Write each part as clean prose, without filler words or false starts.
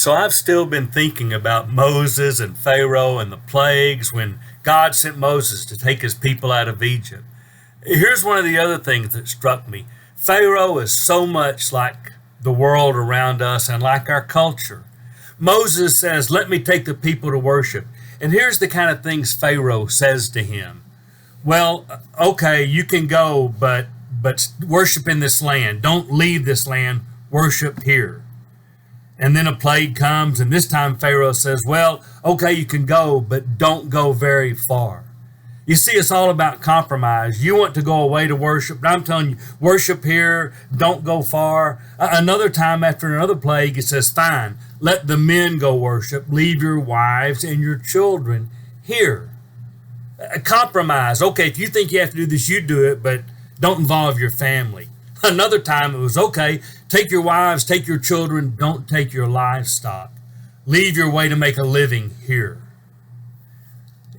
So I've still been thinking about Moses and Pharaoh and the plagues when God sent Moses to take his people out of Egypt. Here's one of the other things that struck me. Pharaoh is so much like the world around us and like our culture. Moses says, "Let me take the people to worship." And here's the kind of things Pharaoh says to him. Well, okay, you can go, but worship in this land. Don't leave this land. Worship here. And then a plague comes, and this time Pharaoh says, well, okay, you can go, but don't go very far. You see, it's all about compromise. You want to go away to worship, but I'm telling you, worship here, don't go far. Another time after another plague, it says, fine, let the men go worship. Leave your wives and your children here. Compromise. Okay, if you think you have to do this, you do it, but don't involve your family. Another time it was, okay, take your wives, take your children, don't take your livestock. Leave your way to make a living here.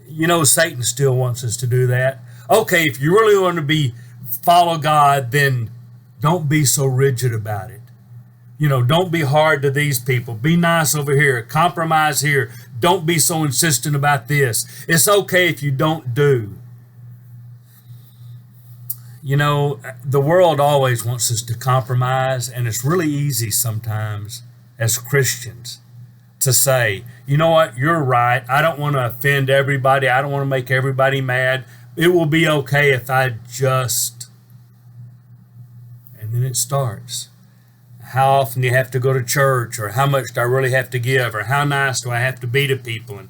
You know, Satan still wants us to do that. Okay, if you really want to follow God, then don't be so rigid about it. You know, don't be hard to these people. Be nice over here. Compromise here. Don't be so insistent about this. It's okay if you don't do. You know, the world always wants us to compromise, and it's really easy sometimes as Christians to say, you know what, you're right. I don't want to offend everybody. I don't want to make everybody mad. It will be okay if I just... And then it starts. How often do you have to go to church, or how much do I really have to give, or how nice do I have to be to people, and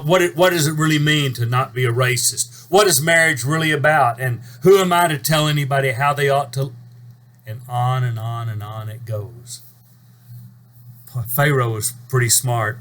what does it really mean to not be a racist? What is marriage really about, and who am I to tell anybody how they ought to? And on and on and on it goes. Pharaoh was pretty smart,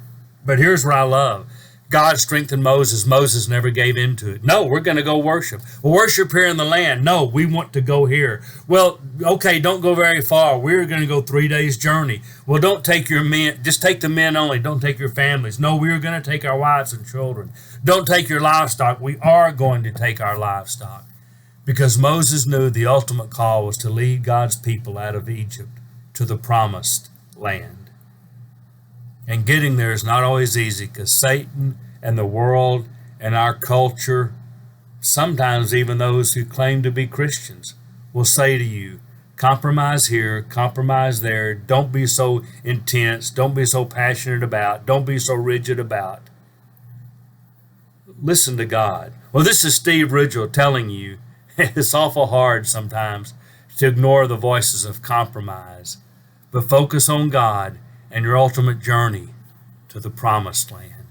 but here's what I love. God strengthened Moses. Moses never gave in to it. No, we're going to go worship. We'll worship here in the land. No, we want to go here. Well, okay, don't go very far. We're going to go 3 days journey. Well, don't take your men. Just take the men only. Don't take your families. No, we're going to take our wives and children. Don't take your livestock. We are going to take our livestock. Because Moses knew the ultimate call was to lead God's people out of Egypt to the promised land. And getting there is not always easy, because Satan and the world and our culture, sometimes even those who claim to be Christians, will say to you, compromise here, compromise there, don't be so intense, don't be so passionate about, don't be so rigid about. Listen to God. Well, this is Steve Ridgell telling you, it's awful hard sometimes to ignore the voices of compromise, but focus on God and your ultimate journey to the promised land.